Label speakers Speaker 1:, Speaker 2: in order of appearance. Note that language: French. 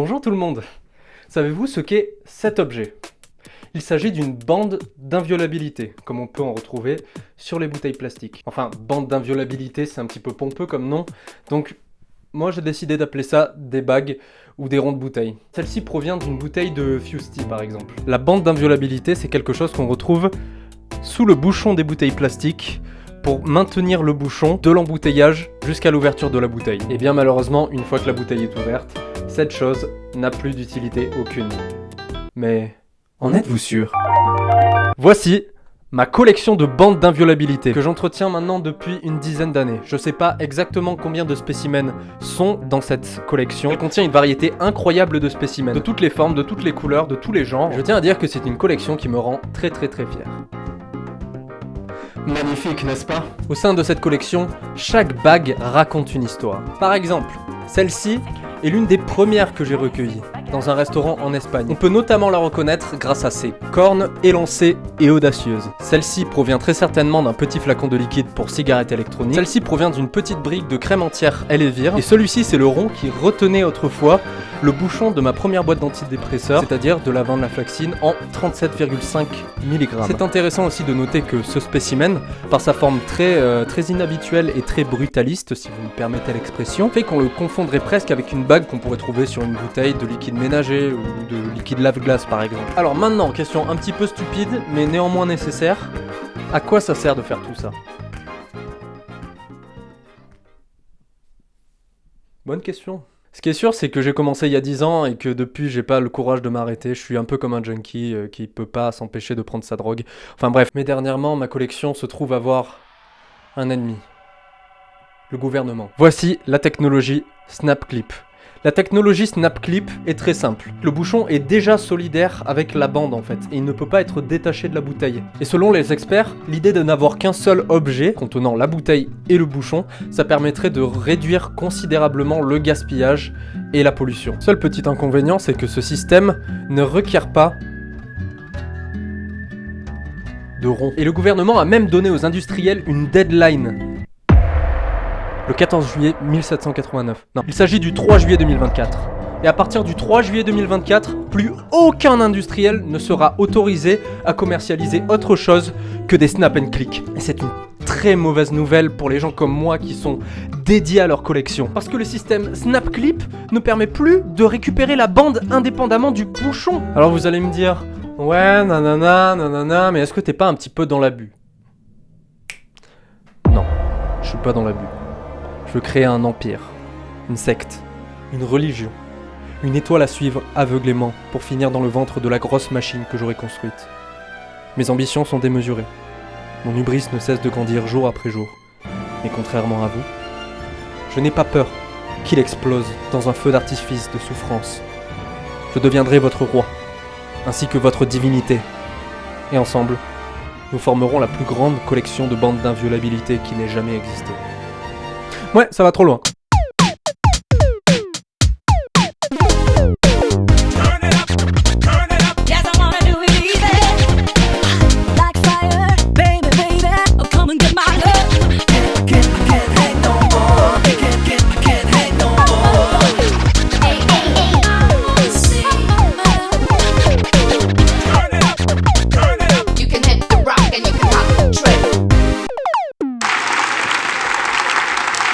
Speaker 1: Bonjour tout le monde. Savez-vous ce qu'est cet objet? Il s'agit d'une bande d'inviolabilité, comme on peut en retrouver sur les bouteilles plastiques. Enfin, bande d'inviolabilité, c'est un petit peu pompeux comme nom, donc moi j'ai décidé d'appeler ça des bagues ou des ronds de bouteilles. Celle-ci provient d'une bouteille de Fusty par exemple. La bande d'inviolabilité, c'est quelque chose qu'on retrouve sous le bouchon des bouteilles plastiques pour maintenir le bouchon de l'embouteillage jusqu'à l'ouverture de la bouteille. Et bien malheureusement, une fois que la bouteille est ouverte, cette chose n'a plus d'utilité aucune. Mais en êtes-vous sûr? Voici ma collection de bandes d'inviolabilité que j'entretiens maintenant depuis une dizaine d'années. Je sais pas exactement combien de spécimens sont dans cette collection. Elle contient une variété incroyable de spécimens, de toutes les formes, de toutes les couleurs, de tous les genres. Je tiens à dire que c'est une collection qui me rend très fier. Magnifique, n'est-ce pas? Au sein de cette collection, chaque bague raconte une histoire. Par exemple, celle-ci est l'une des premières que j'ai recueillies dans un restaurant en Espagne. On peut notamment la reconnaître grâce à ses cornes élancées et audacieuses. Celle-ci provient très certainement d'un petit flacon de liquide pour cigarettes électroniques. Celle-ci provient d'une petite brique de crème entière Elevir. Et celui-ci, c'est le rond qui retenait autrefois le bouchon de ma première boîte d'antidépresseurs, c'est-à-dire de la venlafaxine en 37,5 mg. C'est intéressant aussi de noter que ce spécimen, par sa forme très inhabituelle et très brutaliste, si vous me permettez l'expression, fait qu'on le confondrait presque avec une bague qu'on pourrait trouver sur une bouteille de liquide ménager ou de liquide lave-glace par exemple. Alors maintenant, question un petit peu stupide, mais néanmoins nécessaire, à quoi ça sert de faire tout ça? Bonne question. Ce qui est sûr, c'est que j'ai commencé il y a 10 ans et que depuis, j'ai pas le courage de m'arrêter. Je suis un peu comme un junkie qui peut pas s'empêcher de prendre sa drogue. Enfin bref. Mais dernièrement, ma collection se trouve avoir un ennemi. Le gouvernement. Voici la technologie Snap-Clip. La technologie Snap-Clip est très simple. Le bouchon est déjà solidaire avec la bande en fait, et il ne peut pas être détaché de la bouteille. Et selon les experts, l'idée de n'avoir qu'un seul objet, contenant la bouteille et le bouchon, ça permettrait de réduire considérablement le gaspillage et la pollution. Seul petit inconvénient, c'est que ce système ne requiert pas de rond. Et le gouvernement a même donné aux industriels une deadline. Le 14 juillet 1789. Non, il s'agit du 3 juillet 2024. Et à partir du 3 juillet 2024, plus aucun industriel ne sera autorisé à commercialiser autre chose que des snap and click. Et c'est une très mauvaise nouvelle pour les gens comme moi qui sont dédiés à leur collection. Parce que le système Snap Clip ne permet plus de récupérer la bande indépendamment du bouchon. Alors vous allez me dire, ouais, nanana, mais est-ce que t'es pas un petit peu dans l'abus? Non, je suis pas dans l'abus. Je veux créer un empire, une secte, une religion, une étoile à suivre aveuglément pour finir dans le ventre de la grosse machine que j'aurai construite. Mes ambitions sont démesurées. Mon hubris ne cesse de grandir jour après jour. Mais contrairement à vous, je n'ai pas peur qu'il explose dans un feu d'artifice de souffrance. Je deviendrai votre roi, ainsi que votre divinité. Et ensemble, nous formerons la plus grande collection de bandes d'inviolabilité qui n'ait jamais existé. Ouais, ça va trop loin.